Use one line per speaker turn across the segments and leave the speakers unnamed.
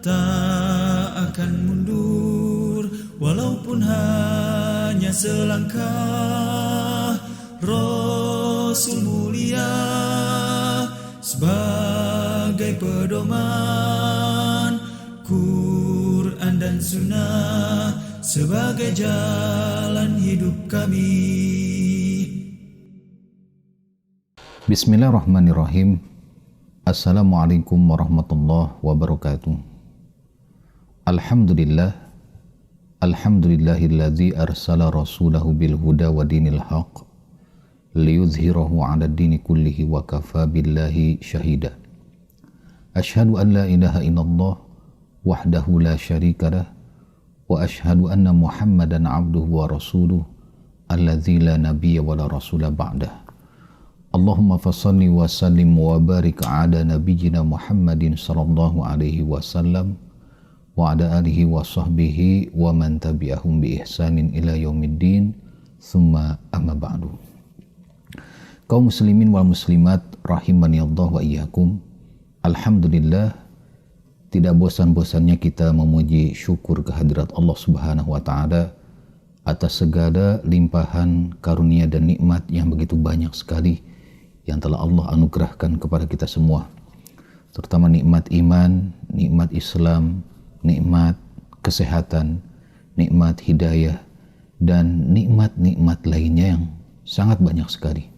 tak akan mundur walaupun hanya selangkah. Rasul mulia sebagai pedoman, Quran dan Sunnah sebagai jalan hidup kami.
Bismillahirrahmanirrahim. Assalamualaikum warahmatullahi wabarakatuh. Alhamdulillahilladzi arsala rasulahu bil huda wa dinil haq liyuzhirahu 'ala dini kullihi wa kafa billahi syahida. Asyhadu an la ilaha illallah wahdahu la syarikalah wa asyhadu anna Muhammadan 'abduhu wa rasuluh alladzi la nabiyya wa la rasula ba'dah. Allahumma fassalli wa sallim wa barik ala nabiyyina Muhammadin sallallahu alaihi wasallam wa ala alihi wa sahbihi wa man tabi'ahum bi ihsanin ila yaumiddin, thumma amma ba'du. Kaum muslimin wal muslimat rahimani Allah wa iyyakum. Alhamdulillah, tidak bosan-bosannya kita memuji syukur kehadirat Allah Subhanahu wa taala atas segala limpahan karunia dan nikmat yang begitu banyak sekali yang telah Allah anugerahkan kepada kita semua, terutama nikmat iman, nikmat Islam, nikmat kesehatan, nikmat hidayah, dan nikmat-nikmat lainnya yang sangat banyak sekali.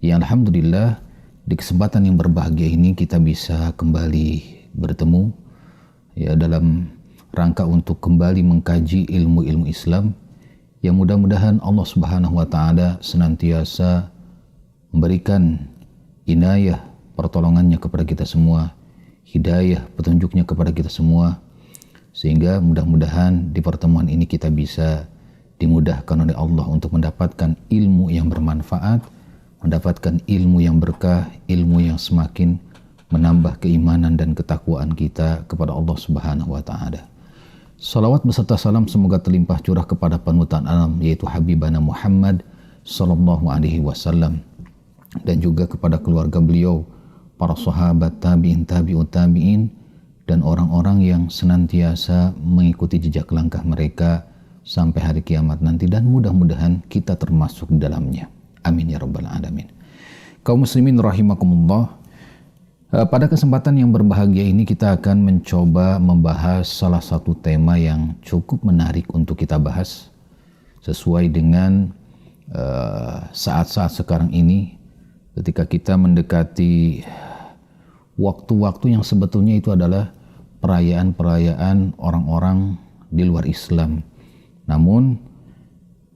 Yang alhamdulillah di kesempatan yang berbahagia ini kita bisa kembali bertemu ya dalam rangka untuk kembali mengkaji ilmu-ilmu Islam yang mudah-mudahan Allah Subhanahu wa taala senantiasa memberikan inayah pertolongannya kepada kita semua, hidayah petunjuknya kepada kita semua, sehingga mudah-mudahan di pertemuan ini kita bisa dimudahkan oleh Allah untuk mendapatkan ilmu yang bermanfaat, mendapatkan ilmu yang berkah, ilmu yang semakin menambah keimanan dan ketakwaan kita kepada Allah Subhanahu wa taala. Salawat beserta salam semoga terlimpah curah kepada panutan alam, yaitu Habibana Muhammad sallallahu alaihi wasallam, dan juga kepada keluarga beliau, para sahabat, tabi'in, tabi'ut tabi'in, dan orang-orang yang senantiasa mengikuti jejak langkah mereka sampai hari kiamat nanti, dan mudah-mudahan kita termasuk di dalamnya. Amin ya rabbal alamin. Kaum muslimin rahimakumullah, pada kesempatan yang berbahagia ini kita akan mencoba membahas salah satu tema yang cukup menarik untuk kita bahas sesuai dengan saat-saat sekarang ini, ketika kita mendekati waktu-waktu yang sebetulnya itu adalah perayaan-perayaan orang-orang di luar Islam. Namun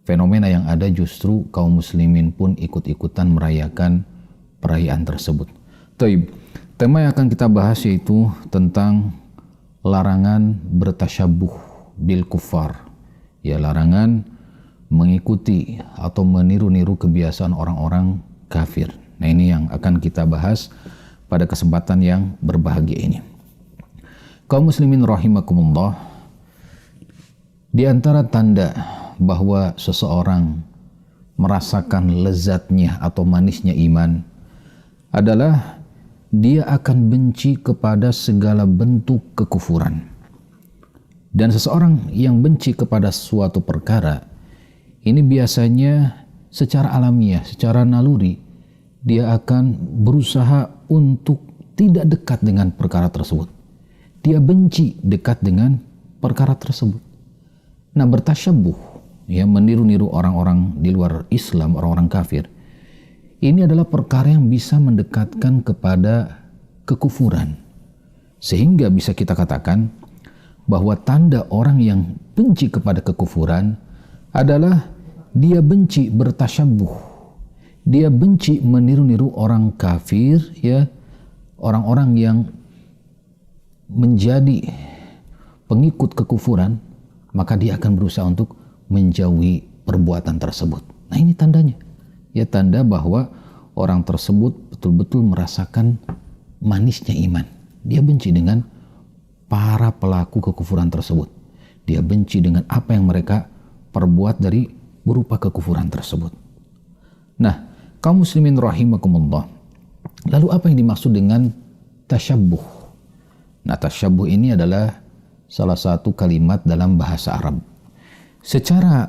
fenomena yang ada justru kaum muslimin pun ikut-ikutan merayakan perayaan tersebut. Taib. Tema yang akan kita bahas yaitu tentang larangan bertasyabuh bil kuffar. Ya, larangan mengikuti atau meniru-niru kebiasaan orang-orang kafir. Nah, ini yang akan kita bahas pada kesempatan yang berbahagia ini. Kaum muslimin rahimakumullah, di antara tanda bahwa seseorang merasakan lezatnya atau manisnya iman adalah dia akan benci kepada segala bentuk kekufuran. Dan seseorang yang benci kepada suatu perkara ini biasanya secara alamiah, secara naluri, dia akan berusaha untuk tidak dekat dengan perkara tersebut. Dia benci dekat dengan perkara tersebut. Nah, bertasyabuh, ya, meniru-niru orang-orang di luar Islam, orang-orang kafir, ini adalah perkara yang bisa mendekatkan kepada kekufuran. Sehingga bisa kita katakan bahwa tanda orang yang benci kepada kekufuran adalah dia benci bertasyabuh. Dia benci meniru-niru orang kafir, ya, orang-orang yang menjadi pengikut kekufuran, maka dia akan berusaha untuk menjauhi perbuatan tersebut. Nah, ini tandanya. Ya, tanda bahwa orang tersebut betul-betul merasakan manisnya iman. Dia benci dengan para pelaku kekufuran tersebut. Dia benci dengan apa yang mereka perbuat dari berupa kekufuran tersebut. Nah, kaum muslimin rahimakumullah, lalu apa yang dimaksud dengan tasyabbuh? Nah, tasyabbuh ini adalah salah satu kalimat dalam bahasa Arab. Secara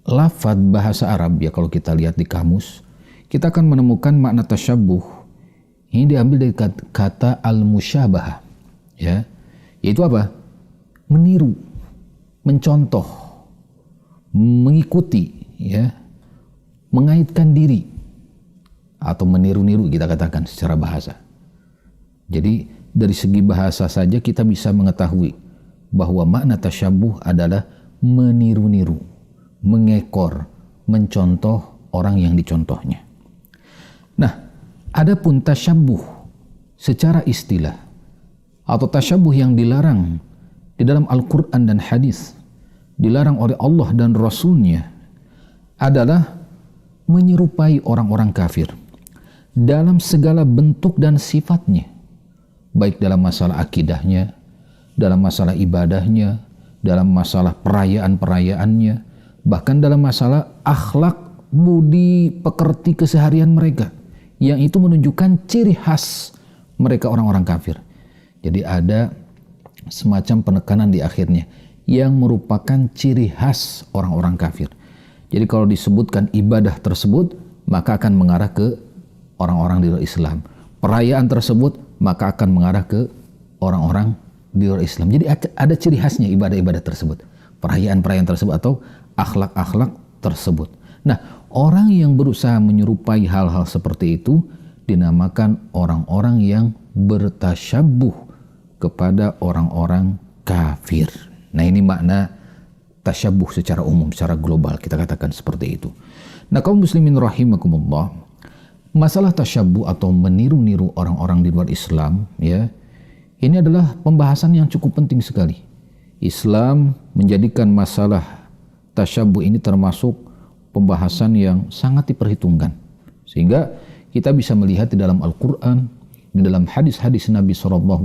lafaz bahasa Arab ya, kalau kita lihat di kamus, kita akan menemukan makna tasyabbuh ini diambil dari kata al-musyabahah, ya, yaitu apa? Meniru, mencontoh, mengikuti, ya, mengaitkan diri, atau meniru-niru kita katakan secara bahasa. Jadi dari segi bahasa saja kita bisa mengetahui bahwa makna tasyabbuh adalah meniru-niru, mengekor, mencontoh orang yang dicontohnya. Nah, adapun tasyabbuh secara istilah atau tasyabbuh yang dilarang di dalam Al-Quran dan hadis, dilarang oleh Allah dan Rasul-Nya, adalah menyerupai orang-orang kafir dalam segala bentuk dan sifatnya, baik dalam masalah akidahnya, dalam masalah ibadahnya, dalam masalah perayaan-perayaannya, bahkan dalam masalah akhlak, budi pekerti keseharian mereka, yang itu menunjukkan ciri khas mereka orang-orang kafir. Jadi ada semacam penekanan di akhirnya yang merupakan ciri khas orang-orang kafir. Jadi kalau disebutkan ibadah tersebut, maka akan mengarah ke orang-orang di luar Islam. Perayaan tersebut maka akan mengarah ke orang-orang di luar Islam. Jadi ada ciri khasnya ibadah-ibadah tersebut, perayaan-perayaan tersebut atau akhlak-akhlak tersebut. Nah, orang yang berusaha menyerupai hal-hal seperti itu dinamakan orang-orang yang bertasyabbuh kepada orang-orang kafir. Nah, ini makna tasyabbuh secara umum, secara global kita katakan seperti itu. Nah, kaum muslimin rahimakumullah, masalah tasyabbuh atau meniru-niru orang-orang di luar Islam, ya, ini adalah pembahasan yang cukup penting sekali. Islam menjadikan masalah tasyabbuh ini termasuk pembahasan yang sangat diperhitungkan, sehingga kita bisa melihat di dalam Al-Quran, di dalam hadis-hadis Nabi SAW,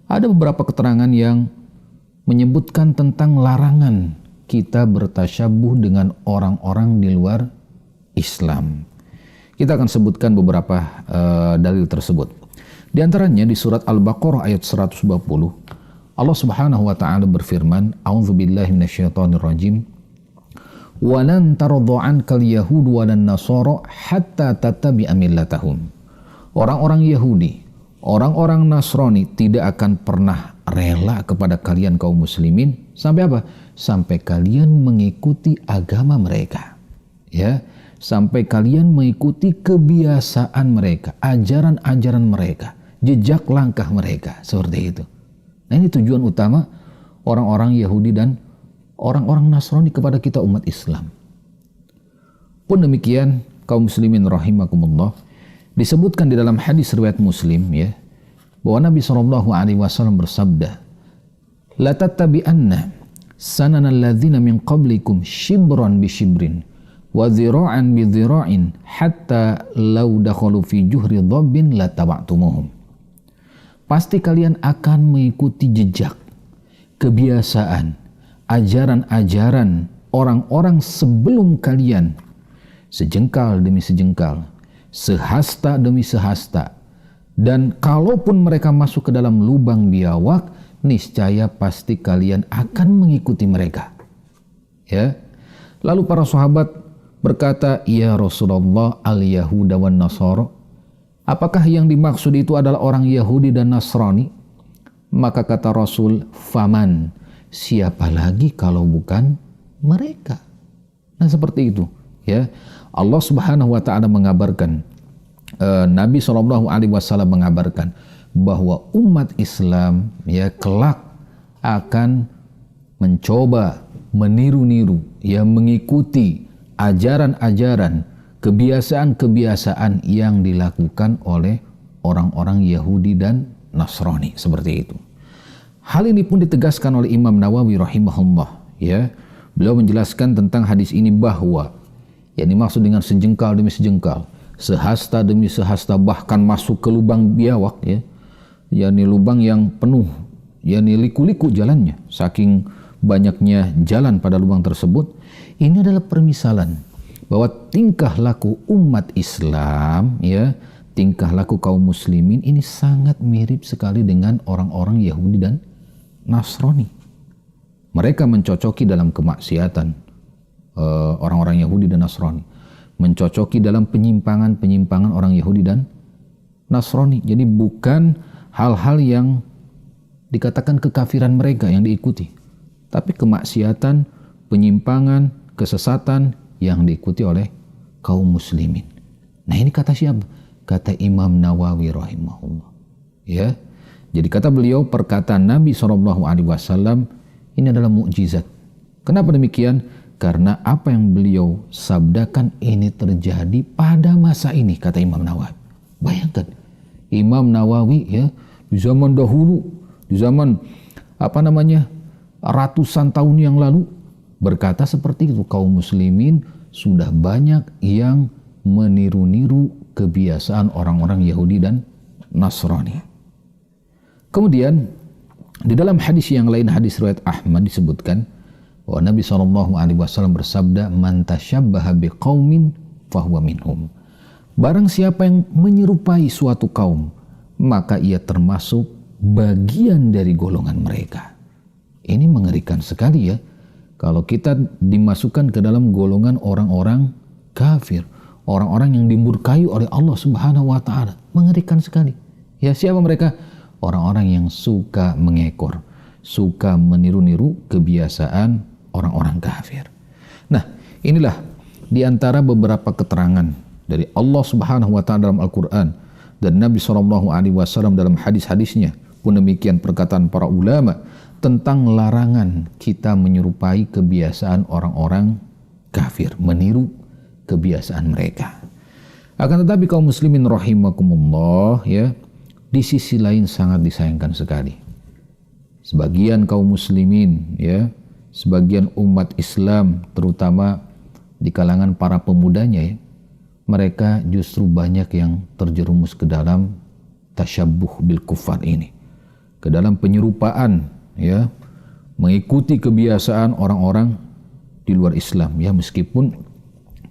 ada beberapa keterangan yang menyebutkan tentang larangan kita bertasyabbuh dengan orang-orang di luar Islam. Kita akan sebutkan beberapa dalil tersebut. Di antaranya di surat Al-Baqarah ayat 120, Allah Subhanahu wa taala berfirman, A'udzubillahi minasyaitonirrajim. Walan tardha 'ankal yahud walan nasara hatta tattabi'a millatahum. Orang-orang Yahudi, orang-orang Nasrani tidak akan pernah rela kepada kalian kaum muslimin sampai apa? Sampai kalian mengikuti agama mereka. Ya, sampai kalian mengikuti kebiasaan mereka, ajaran-ajaran mereka, jejak langkah mereka, seperti itu. Nah, ini tujuan utama orang-orang Yahudi dan orang-orang Nasrani kepada kita umat Islam. Pun demikian, kaum muslimin rahimakumullah, disebutkan di dalam hadis riwayat Muslim, ya, bahwa Nabi SAW bersabda, la tattabi'anna sanana alladzina min qablikum shibran bi shibrin wa dhira'an bi dhira'in hatta law dakhalu fi juhri dhabbin la taba'tumuhum. Pasti kalian akan mengikuti jejak, kebiasaan, ajaran-ajaran orang-orang sebelum kalian, sejengkal demi sejengkal, sehasta demi sehasta, dan kalaupun mereka masuk ke dalam lubang biawak, niscaya pasti kalian akan mengikuti mereka. Ya. Lalu para sahabat berkata, ya Rasulullah, al-Yahuda wan Nasara, apakah yang dimaksud itu adalah orang Yahudi dan Nasrani? Maka kata Rasul, faman, siapa lagi kalau bukan mereka? Nah, seperti itu, ya. Allah Subhanahu wa taala mengabarkan, Nabi SAW mengabarkan bahwa umat Islam, ya, kelak akan mencoba meniru-niru, ya, mengikuti ajaran-ajaran, kebiasaan-kebiasaan yang dilakukan oleh orang-orang Yahudi dan Nasrani, seperti itu. Hal ini pun ditegaskan oleh Imam Nawawi rahimahullah, ya. Beliau menjelaskan tentang hadis ini bahwa yang dimaksud dengan sejengkal demi sejengkal, sehasta demi sehasta, bahkan masuk ke lubang biawak, ya, yakni lubang yang penuh, yakni liku-liku jalannya, saking banyaknya jalan pada lubang tersebut. Ini adalah permisalan bahwa tingkah laku umat Islam, ya, tingkah laku kaum muslimin ini sangat mirip sekali dengan orang-orang Yahudi dan Nasrani. Mereka mencocoki dalam kemaksiatan, orang-orang Yahudi dan Nasrani. Mencocoki dalam penyimpangan-penyimpangan orang Yahudi dan Nasrani. Jadi bukan hal-hal yang dikatakan kekafiran mereka yang diikuti, tapi kemaksiatan, penyimpangan, kesesatan yang diikuti oleh kaum muslimin. Nah, ini kata siapa? Kata Imam Nawawi rahimahullah. Ya, jadi kata beliau, perkataan Nabi SAW ini adalah mukjizat. Kenapa demikian? Karena apa yang beliau sabdakan ini terjadi pada masa ini, kata Imam Nawawi. Bayangkan, Imam Nawawi ya di zaman dahulu, di zaman ratusan tahun yang lalu berkata seperti itu. Kaum muslimin sudah banyak yang meniru-niru kebiasaan orang-orang Yahudi dan Nasrani. Kemudian di dalam hadis yang lain, hadis riwayat Ahmad, disebutkan bahwa Nabi SAW bersabda, "Man tasyabbaha biqaumin fahuwa minhum." Barang siapa yang menyerupai suatu kaum, maka ia termasuk bagian dari golongan mereka. Ini mengerikan sekali ya, kalau kita dimasukkan ke dalam golongan orang-orang kafir, orang-orang yang dimurkai oleh Allah Subhanahu wa taala. Mengerikan sekali. Ya, siapa mereka? Orang-orang yang suka mengekor, suka meniru-niru kebiasaan orang-orang kafir. Nah, inilah di antara beberapa keterangan dari Allah Subhanahu wa taala dalam Al-Qur'an dan Nabi SAW dalam hadis-hadisnya. Pun demikian perkataan para ulama tentang larangan kita menyerupai kebiasaan orang-orang kafir, meniru kebiasaan mereka. Akan tetapi kaum muslimin rahimakumullah ya, di sisi lain sangat disayangkan sekali. Sebagian kaum muslimin ya, sebagian umat Islam terutama di kalangan para pemudanya ya, mereka justru banyak yang terjerumus ke dalam tasyabbuh bil kufar ini, ke dalam penyerupaan ya, mengikuti kebiasaan orang-orang di luar Islam ya, meskipun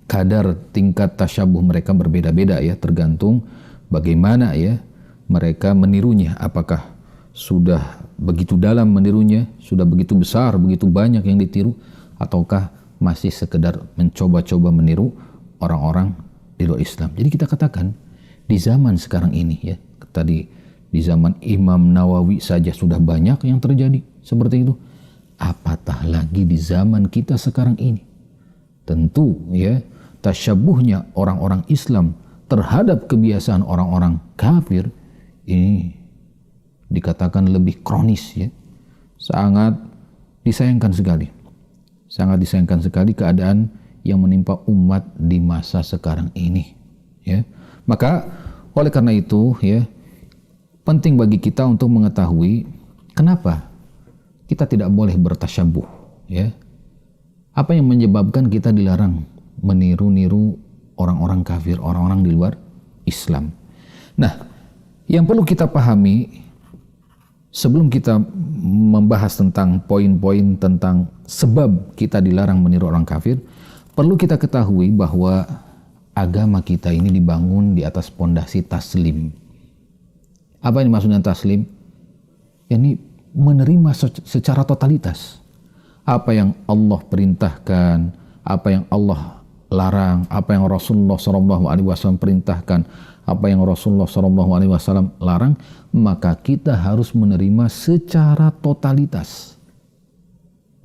kadar tingkat tasyabbuh mereka berbeda-beda ya, tergantung bagaimana ya mereka menirunya, apakah sudah begitu dalam menirunya, sudah begitu besar, begitu banyak yang ditiru, ataukah masih sekedar mencoba-coba meniru orang-orang di luar Islam. Jadi kita katakan di zaman sekarang ini ya, tadi di zaman Imam Nawawi saja sudah banyak yang terjadi seperti itu, apatah lagi di zaman kita sekarang ini. Tentu ya, tasyabuhnya orang-orang Islam terhadap kebiasaan orang-orang kafir ini dikatakan lebih kronis ya. Sangat disayangkan sekali. Sangat disayangkan sekali keadaan yang menimpa umat di masa sekarang ini ya. Maka oleh karena itu ya, penting bagi kita untuk mengetahui kenapa kita tidak boleh bertasyabuh ya. Apa yang menyebabkan kita dilarang meniru-niru orang-orang kafir, orang-orang di luar Islam. Nah, yang perlu kita pahami sebelum kita membahas tentang poin-poin tentang sebab kita dilarang meniru orang kafir, perlu kita ketahui bahwa agama kita ini dibangun di atas pondasi taslim. Apa yang dimaksud dengan taslim? Yani menerima secara totalitas. Apa yang Allah perintahkan, apa yang Allah larang, apa yang Rasulullah SAW perintahkan, apa yang Rasulullah SAW larang, maka kita harus menerima secara totalitas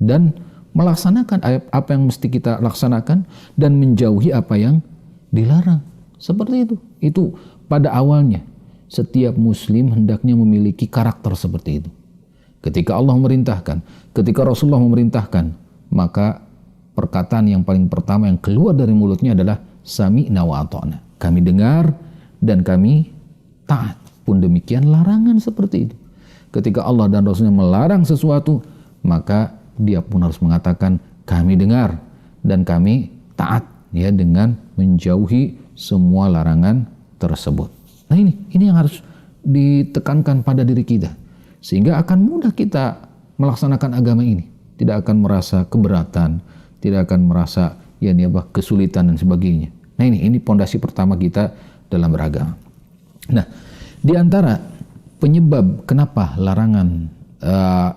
dan melaksanakan apa yang mesti kita laksanakan dan menjauhi apa yang dilarang. Seperti itu. Itu pada awalnya setiap muslim hendaknya memiliki karakter seperti itu. Ketika Allah memerintahkan, ketika Rasulullah memerintahkan, maka perkataan yang paling pertama yang keluar dari mulutnya adalah sami'na wa ata'na. Kami dengar dan kami taat. Pun demikian larangan seperti itu. Ketika Allah dan Rasulnya melarang sesuatu, maka dia pun harus mengatakan kami dengar dan kami taat ya, dengan menjauhi semua larangan tersebut. Nah ini yang harus ditekankan pada diri kita, sehingga akan mudah kita melaksanakan agama ini. Tidak akan merasa keberatan, tidak akan merasa kesulitan dan sebagainya. Nah ini pondasi pertama kita dalam beragama. Nah, di antara penyebab kenapa larangan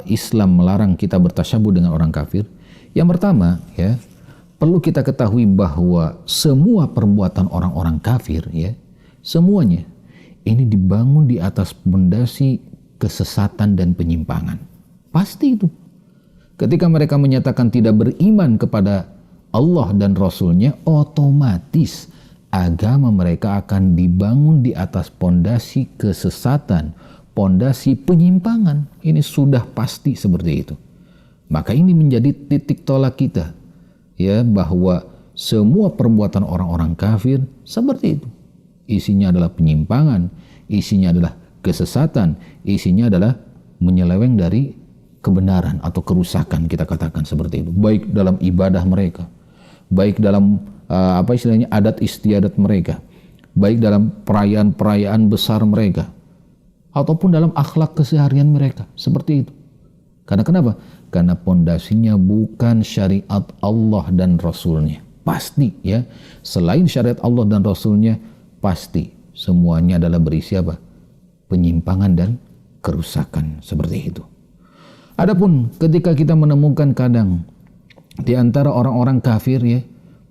Islam melarang kita bertasyabuh dengan orang kafir, yang pertama ya, perlu kita ketahui bahwa semua perbuatan orang-orang kafir ya, semuanya ini dibangun di atas fondasi kesesatan dan penyimpangan. Pasti itu. Ketika mereka menyatakan tidak beriman kepada Allah dan Rasulnya, otomatis agama mereka akan dibangun di atas fondasi kesesatan, fondasi penyimpangan. Ini sudah pasti seperti itu. Maka ini menjadi titik tolak kita ya, bahwa semua perbuatan orang-orang kafir seperti itu. Isinya adalah penyimpangan, isinya adalah kesesatan, isinya adalah menyeleweng dari kebenaran atau kerusakan, kita katakan seperti itu. Baik dalam ibadah mereka, baik dalam adat istiadat mereka, baik dalam perayaan-perayaan besar mereka, ataupun dalam akhlak keseharian mereka, seperti itu. Karena kenapa? Karena pondasinya bukan syariat Allah dan Rasulnya. Pasti ya, selain syariat Allah dan Rasulnya, pasti semuanya adalah berisi apa? Penyimpangan dan kerusakan, seperti itu. Adapun ketika kita menemukan kadang di antara orang-orang kafir ya,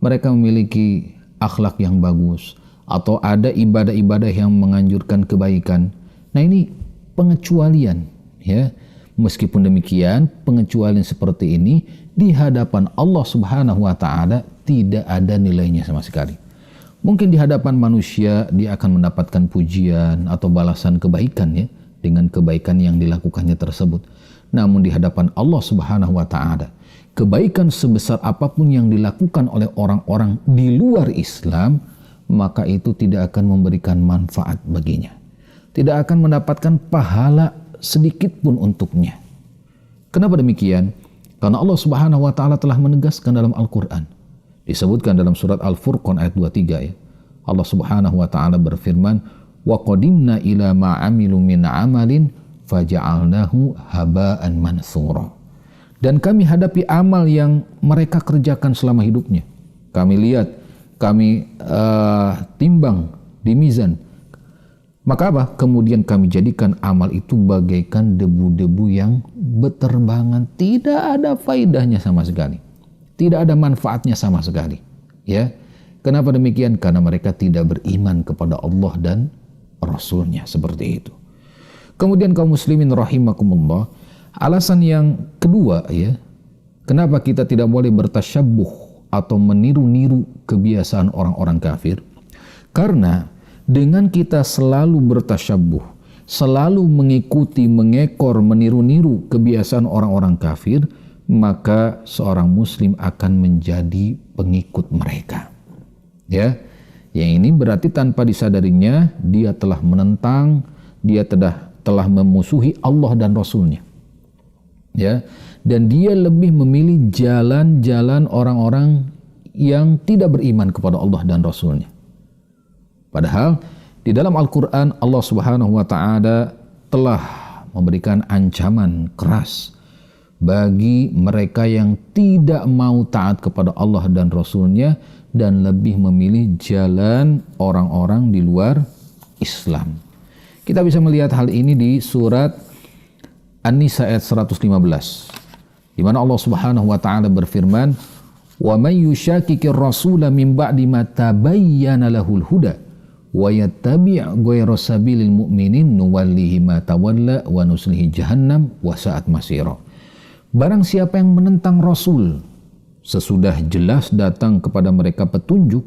mereka memiliki akhlak yang bagus atau ada ibadah-ibadah yang menganjurkan kebaikan. Nah, ini pengecualian ya. Meskipun demikian, pengecualian seperti ini di hadapan Allah Subhanahu wa taala tidak ada nilainya sama sekali. Mungkin di hadapan manusia dia akan mendapatkan pujian atau balasan kebaikan ya, dengan kebaikan yang dilakukannya tersebut. Namun di hadapan Allah Subhanahu wa taala, kebaikan sebesar apapun yang dilakukan oleh orang-orang di luar Islam, maka itu tidak akan memberikan manfaat baginya. Tidak akan mendapatkan pahala sedikit pun untuknya. Kenapa demikian? Karena Allah Subhanahu wa taala telah menegaskan dalam Al-Qur'an. Disebutkan dalam surat Al-Furqan ayat 23 ya. Allah Subhanahu wa taala berfirman, "Wa qadimna ila ma 'amilu min 'amalin faja'alnahu haba'an mansura." Dan kami hadapi amal yang mereka kerjakan selama hidupnya. Kami lihat, kami timbang di mizan. Maka apa? Kemudian kami jadikan amal itu bagaikan debu-debu yang berterbangan, tidak ada faedahnya sama sekali. Tidak ada manfaatnya sama sekali. Ya. Kenapa demikian? Karena mereka tidak beriman kepada Allah dan Rasulnya, seperti itu. Kemudian kaum muslimin rahimakumullah, alasan yang kedua ya, kenapa kita tidak boleh bertasyabbuh atau meniru-niru kebiasaan orang-orang kafir? Karena dengan kita selalu bertasyabbuh, selalu mengikuti, mengekor, meniru-niru kebiasaan orang-orang kafir, maka seorang muslim akan menjadi pengikut mereka. Ya, yang ini berarti tanpa disadarinya dia telah menentang, dia telah memusuhi Allah dan Rasulnya. Ya, dan dia lebih memilih jalan-jalan orang-orang yang tidak beriman kepada Allah dan Rasulnya. Padahal di dalam Al-Quran Allah Subhanahu wa taala telah memberikan ancaman keras bagi mereka yang tidak mau taat kepada Allah dan Rasulnya dan lebih memilih jalan orang-orang di luar Islam. Kita bisa melihat hal ini di surat An-Nisa ayat 115, di mana Allah Subhanahu wa taala berfirman, "Wa may yushaqiqir rasula min ba'di ma tabayyana lahul huda wa yattabi' ghayra sabilil mu'minin nuwallihi ma tawalla wa nuslihi jahannam wa sa'at masira." Barang siapa yang menentang Rasul sesudah jelas datang kepada mereka petunjuk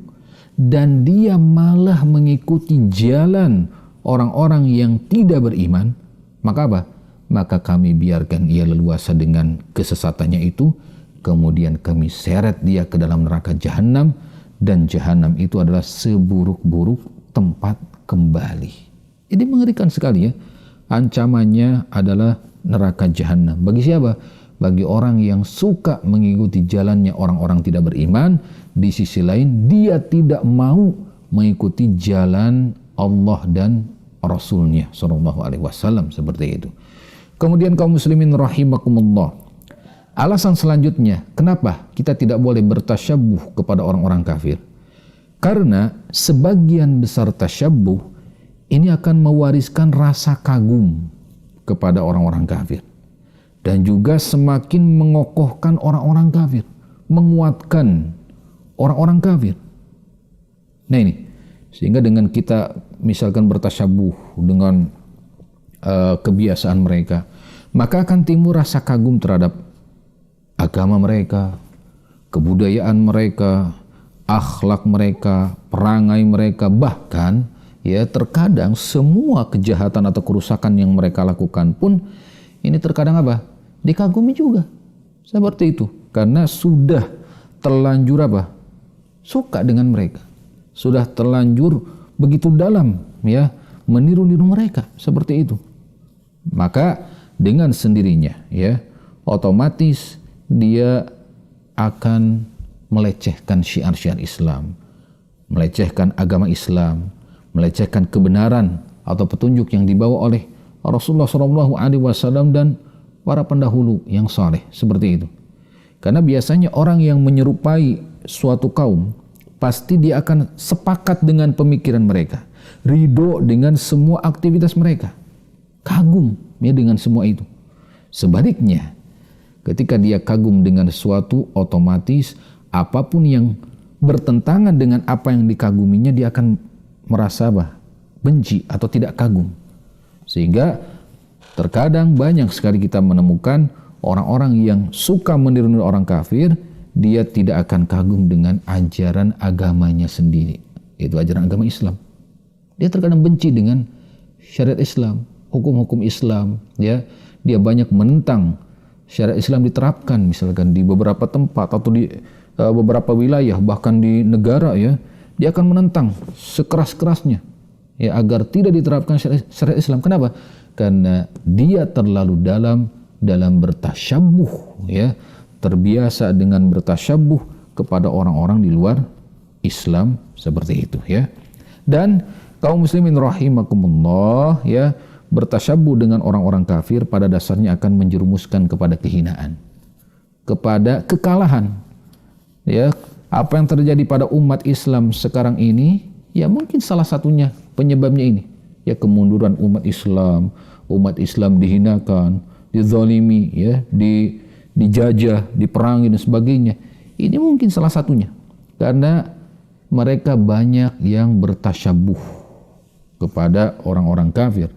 dan dia malah mengikuti jalan orang-orang yang tidak beriman, maka apa? Maka kami biarkan ia leluasa dengan kesesatannya itu, kemudian kami seret dia ke dalam neraka jahanam, dan jahanam itu adalah seburuk-buruk tempat kembali. Ini mengerikan sekali ya. Ancamannya adalah neraka jahanam. Bagi siapa? Bagi orang yang suka mengikuti jalannya orang-orang tidak beriman. Di sisi lain dia tidak mau mengikuti jalan Allah dan Rasulnya sallallahu alaihi wasallam, seperti itu. Kemudian kaum muslimin rahimakumullah, alasan selanjutnya kenapa kita tidak boleh bertasyabbuh kepada orang-orang kafir? Karena sebagian besar tasyabbuh ini akan mewariskan rasa kagum kepada orang-orang kafir. Dan juga semakin mengokohkan orang-orang kafir, menguatkan orang-orang kafir. Nah ini, sehingga dengan kita misalkan bertasyabuh dengan kebiasaan mereka, maka akan timbul rasa kagum terhadap agama mereka, kebudayaan mereka, akhlak mereka, perangai mereka, bahkan ya terkadang semua kejahatan atau kerusakan yang mereka lakukan pun ini terkadang apa? Dikagumi juga. Seperti itu. Karena sudah terlanjur apa? Suka dengan mereka. Sudah terlanjur begitu dalam ya meniru-niru mereka seperti itu. Maka dengan sendirinya ya otomatis dia akan melecehkan syiar-syiar Islam, melecehkan agama Islam, melecehkan kebenaran atau petunjuk yang dibawa oleh Rasulullah SAW dan para pendahulu yang saleh seperti itu. Karena biasanya orang yang menyerupai suatu kaum pasti dia akan sepakat dengan pemikiran mereka, ridho dengan semua aktivitas mereka, kagum ya dengan semua itu. Sebaliknya, ketika dia kagum dengan sesuatu, otomatis apapun yang bertentangan dengan apa yang dikaguminya dia akan merasa benci atau tidak kagum. Sehingga terkadang banyak sekali kita menemukan orang-orang yang suka meniru orang kafir, dia tidak akan kagum dengan ajaran agamanya sendiri. Itu ajaran agama Islam. Dia terkadang benci dengan syariat Islam, hukum-hukum Islam, ya. Dia banyak menentang syariat Islam diterapkan misalkan di beberapa tempat atau di beberapa wilayah, bahkan di negara ya. Dia akan menentang sekeras-kerasnya ya agar tidak diterapkan syariat Islam. Kenapa? Karena dia terlalu dalam bertasyabuh ya, terbiasa dengan bertasyabuh kepada orang-orang di luar Islam seperti itu ya. Dan kaum muslimin rahimakumullah ya, bertasyabuh dengan orang-orang kafir pada dasarnya akan menjerumuskan kepada kehinaan, kepada kekalahan. Ya, apa yang terjadi pada umat Islam sekarang ini ya mungkin salah satunya penyebabnya ini. Ya kemunduran umat Islam dihinakan, dizalimi, ya, dijajah, diperangi dan sebagainya. Ini mungkin salah satunya. Karena mereka banyak yang bertasyabuh kepada orang-orang kafir,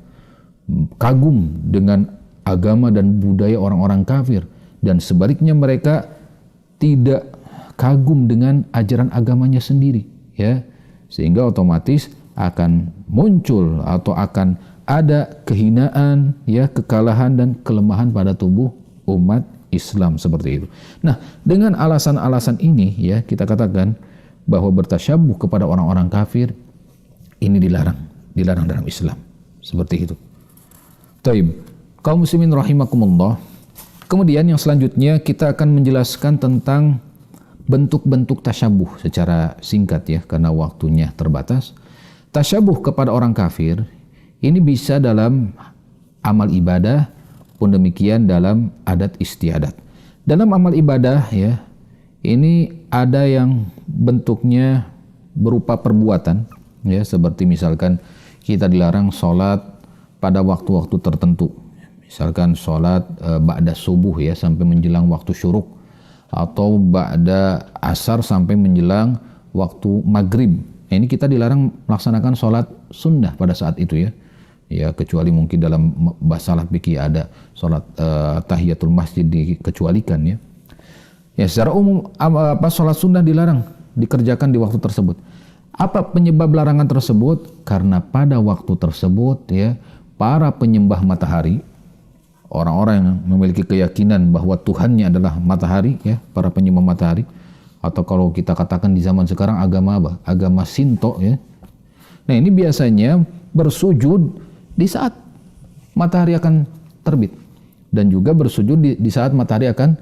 kagum dengan agama dan budaya orang-orang kafir, dan sebaliknya mereka tidak kagum dengan ajaran agamanya sendiri, ya, sehingga otomatis akan muncul atau akan ada kehinaan, ya, kekalahan dan kelemahan pada tubuh umat Islam seperti itu. Nah, dengan alasan-alasan ini ya kita katakan bahwa bertasyabuh kepada orang-orang kafir ini dilarang dalam Islam. Seperti itu. Taib. Kaum muslimin rahimakumullah. Kemudian yang selanjutnya kita akan menjelaskan tentang bentuk-bentuk tasyabuh secara singkat ya karena waktunya terbatas. Tasyabuh kepada orang kafir ini bisa dalam amal ibadah, pun demikian dalam adat istiadat. Dalam amal ibadah ya, ini ada yang bentuknya berupa perbuatan ya, seperti misalkan kita dilarang sholat pada waktu-waktu tertentu. Misalkan sholat ba'da subuh ya sampai menjelang waktu syuruk, atau ba'da asar sampai menjelang waktu maghrib. Nah, ini kita dilarang melaksanakan sholat sunnah pada saat itu ya. Ya kecuali mungkin dalam masalah fikih ada sholat tahiyatul masjid dikecualikan ya. Ya secara umum sholat sunnah dilarang dikerjakan di waktu tersebut. Apa penyebab larangan tersebut? Karena pada waktu tersebut ya para penyembah matahari, orang-orang yang memiliki keyakinan bahwa Tuhannya adalah matahari ya, para penyembah matahari, atau kalau kita katakan di zaman sekarang agama apa? Agama Shinto ya. Nah, ini biasanya bersujud di saat matahari akan terbit dan juga bersujud di saat matahari akan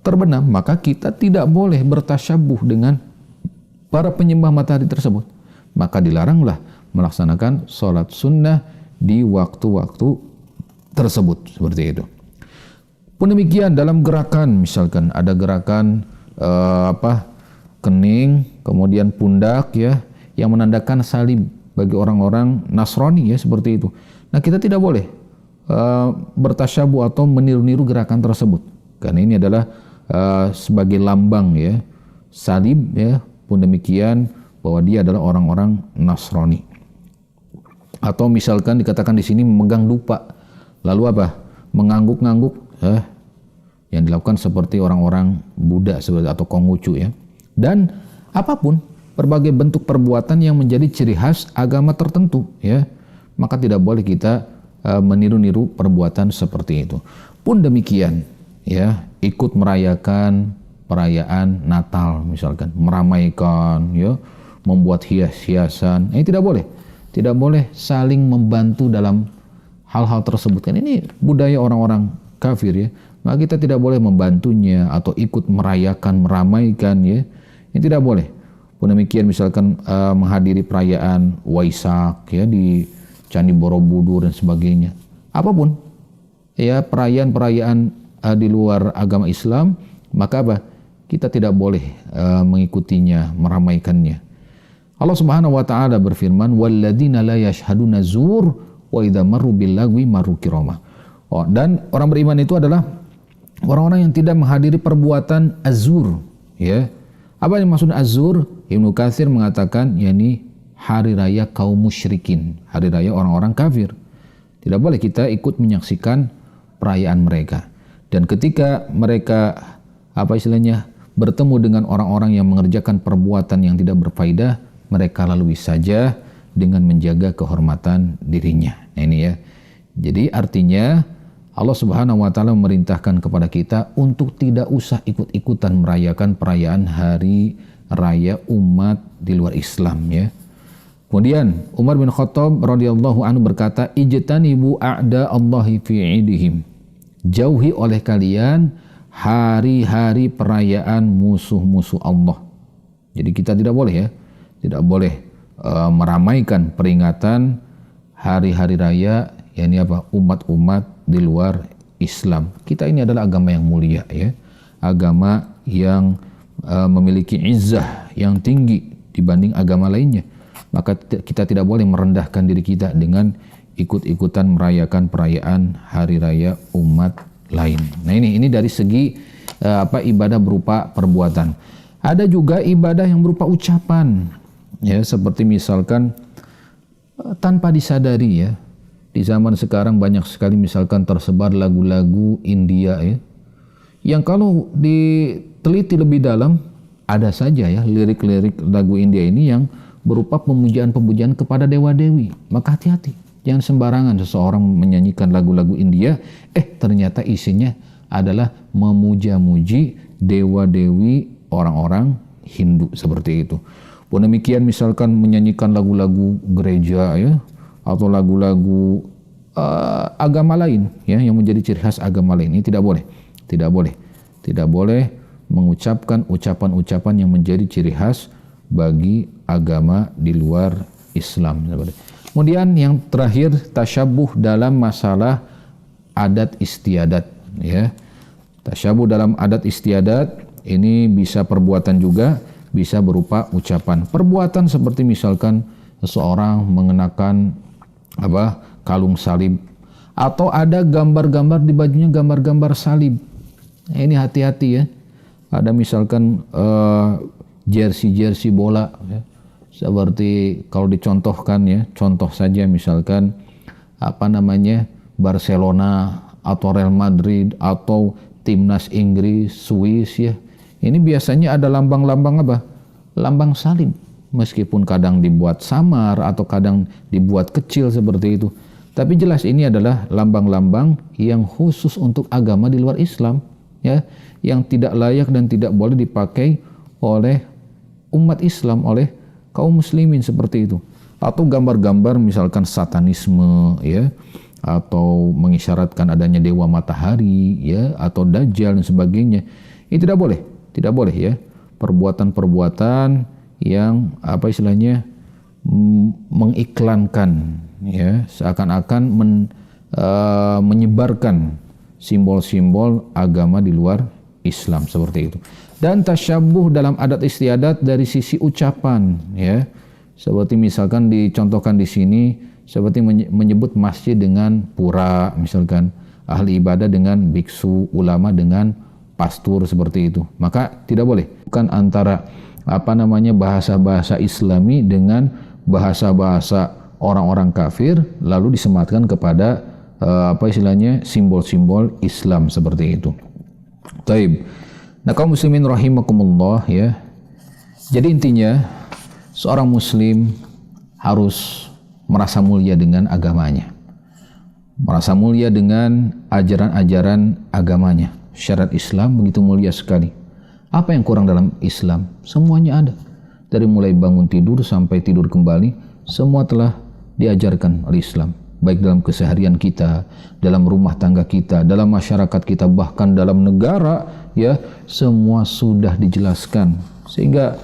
terbenam. Maka kita tidak boleh bertasyabuh dengan para penyembah matahari tersebut. Maka dilaranglah melaksanakan sholat sunnah di waktu-waktu tersebut seperti itu. Pun demikian dalam gerakan, misalkan ada gerakan kening, kemudian pundak ya, yang menandakan salib bagi orang-orang Nasrani ya seperti itu. Nah, kita tidak boleh bertasyabuh atau meniru-niru gerakan tersebut, karena ini adalah sebagai lambang ya salib ya, pun demikian bahwa dia adalah orang-orang Nasrani. Atau misalkan dikatakan di sini memegang dupa, lalu apa? Mengangguk-ngangguk yang dilakukan seperti orang-orang Buddha seperti atau Konghucu ya. Dan apapun berbagai bentuk perbuatan yang menjadi ciri khas agama tertentu ya, maka tidak boleh kita meniru-niru perbuatan seperti itu. Pun demikian ya, ikut merayakan perayaan Natal misalkan, meramaikan ya, membuat hias-hiasan, ini tidak boleh. Tidak boleh saling membantu dalam hal-hal tersebut, kan ini budaya orang-orang kafir ya. Maka kita tidak boleh membantunya atau ikut merayakan, meramaikan ya. Ini tidak boleh. Pun demikian misalkan menghadiri perayaan Waisak ya di Candi Borobudur dan sebagainya. Apapun ya perayaan-perayaan di luar agama Islam, maka apa? Kita tidak boleh mengikutinya, meramaikannya. Allah Subhanahu wa taala berfirman, "Walladzina la yashhaduna zur wa idza marru bil lagwi marru kirama." Oh, dan orang beriman itu adalah orang-orang yang tidak menghadiri perbuatan azur ya. Apa yang maksud azur? Ibnu Katsir mengatakan yakni hari raya kaum musyrikin, hari raya orang-orang kafir. Tidak boleh kita ikut menyaksikan perayaan mereka. Dan ketika mereka bertemu dengan orang-orang yang mengerjakan perbuatan yang tidak berfaedah, mereka lalui saja dengan menjaga kehormatan dirinya. Nah, ini ya. Jadi artinya Allah Subhanahu wa taala memerintahkan kepada kita untuk tidak usah ikut-ikutan merayakan perayaan hari raya umat di luar Islam ya. Kemudian Umar bin Khattab radhiyallahu anhu berkata, "Ijtanibu a'da Allahi fi 'idihim." Jauhi oleh kalian hari-hari perayaan musuh-musuh Allah. Jadi kita tidak boleh ya, tidak boleh meramaikan peringatan hari-hari raya yakni umat-umat di luar Islam. Kita ini adalah agama yang mulia ya, agama yang memiliki izzah yang tinggi dibanding agama lainnya. Maka kita tidak boleh merendahkan diri kita dengan ikut-ikutan merayakan perayaan hari raya umat lain. Nah, ini dari segi ibadah berupa perbuatan. Ada juga ibadah yang berupa ucapan ya, seperti misalkan tanpa disadari ya, di zaman sekarang banyak sekali misalkan tersebar lagu-lagu India ya, yang kalau diteliti lebih dalam ada saja ya lirik-lirik lagu India ini yang berupa pemujaan-pemujaan kepada dewa-dewi. Maka hati-hati, jangan sembarangan seseorang menyanyikan lagu-lagu India ternyata isinya adalah memuja-muji dewa-dewi orang-orang Hindu seperti itu. Pun demikian misalkan menyanyikan lagu-lagu gereja ya, atau lagu-lagu agama lain ya yang menjadi ciri khas agama lain, ini tidak boleh. Tidak boleh mengucapkan ucapan-ucapan yang menjadi ciri khas bagi agama di luar Islam. Kemudian yang terakhir, tasyabuh dalam masalah adat istiadat ya. Tasyabuh dalam adat istiadat ini bisa perbuatan juga, bisa berupa ucapan. Perbuatan seperti misalkan seseorang mengenakan kalung salib, atau ada gambar-gambar di bajunya, gambar-gambar salib. Nah, ini hati-hati ya. Ada misalkan jersey bola ya. Seperti kalau dicontohkan ya, contoh saja misalkan Barcelona atau Real Madrid atau timnas Inggris, Swiss ya. Ini biasanya ada lambang-lambang lambang salib, meskipun kadang dibuat samar atau kadang dibuat kecil seperti itu. Tapi jelas ini adalah lambang-lambang yang khusus untuk agama di luar Islam ya, yang tidak layak dan tidak boleh dipakai oleh umat Islam, oleh kaum muslimin seperti itu. Atau gambar-gambar misalkan satanisme ya, atau mengisyaratkan adanya dewa matahari ya, atau dajjal dan sebagainya. Ini tidak boleh ya. Perbuatan-perbuatan yang mengiklankan ya, seakan-akan menyebarkan simbol-simbol agama di luar Islam seperti itu. Dan tasyabuh dalam adat istiadat dari sisi ucapan ya, Seperti misalkan dicontohkan di sini, seperti menyebut masjid dengan pura, misalkan ahli ibadah dengan biksu, ulama dengan pastur, seperti itu. Maka tidak boleh. Bukan antara bahasa-bahasa Islami dengan bahasa-bahasa orang-orang kafir lalu disematkan kepada simbol-simbol Islam seperti itu. Taib. Nah, kaum muslimin rahimakumullah ya. Jadi intinya seorang muslim harus merasa mulia dengan agamanya. Merasa mulia dengan ajaran-ajaran agamanya. Syariat Islam begitu mulia sekali. Apa yang kurang dalam Islam? Semuanya ada. Dari mulai bangun tidur sampai tidur kembali, semua telah diajarkan oleh Islam. Baik dalam keseharian kita, dalam rumah tangga kita, dalam masyarakat kita, bahkan dalam negara, ya, semua sudah dijelaskan. Sehingga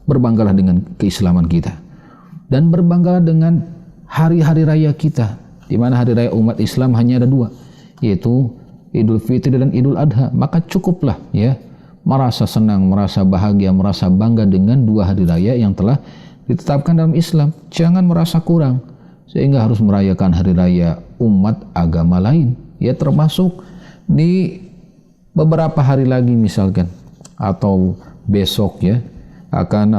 berbanggalah dengan keislaman kita. Dan berbanggalah dengan hari-hari raya kita, di mana hari raya umat Islam hanya ada 2, yaitu Idul Fitri dan Idul Adha. Maka cukuplah ya merasa senang, merasa bahagia, merasa bangga dengan 2 hari raya yang telah ditetapkan dalam Islam. Jangan merasa kurang sehingga harus merayakan hari raya umat agama lain, ya, termasuk di beberapa hari lagi misalkan atau besok ya akan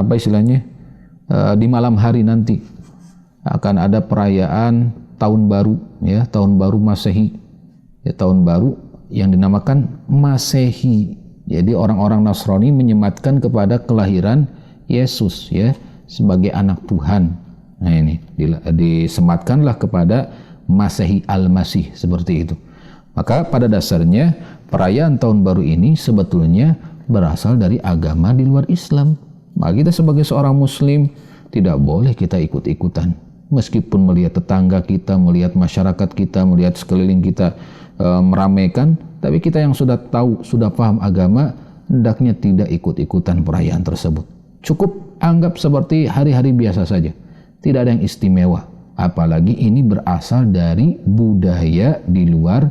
di malam hari nanti akan ada perayaan tahun baru ya, tahun baru Masehi ya, tahun baru yang dinamakan Masehi. Jadi orang-orang Nasrani menyematkan kepada kelahiran Yesus ya sebagai anak Tuhan. Nah ini disematkanlah kepada Masehi Al-Masih seperti itu. Maka pada dasarnya perayaan tahun baru ini sebetulnya berasal dari agama di luar Islam. Maka kita sebagai seorang muslim tidak boleh kita ikut-ikutan. Meskipun melihat tetangga kita, melihat masyarakat kita, melihat sekeliling kita meramaikan, tapi kita yang sudah tahu, sudah paham agama, hendaknya tidak ikut-ikutan perayaan tersebut. Cukup anggap seperti hari-hari biasa saja. Tidak ada yang istimewa. Apalagi ini berasal dari budaya di luar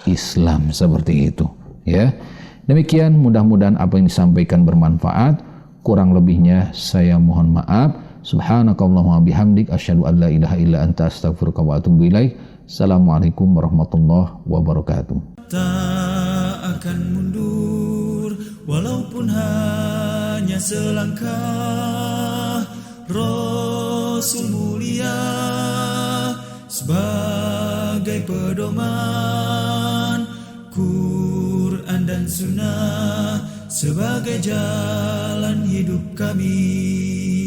Islam seperti itu. Ya, demikian mudah-mudahan apa yang disampaikan bermanfaat. Kurang lebihnya saya mohon maaf. Subhanakallahumma bihamdik asyhadu an la ilaha illa anta astaghfiruka wa atubu ilaik. Assalamualaikum warahmatullahi wabarakatuh.
Tak akan mundur walaupun hanya selangkah. Rasul mulia sebagai pedoman, Quran dan Sunnah sebagai jalan hidup kami.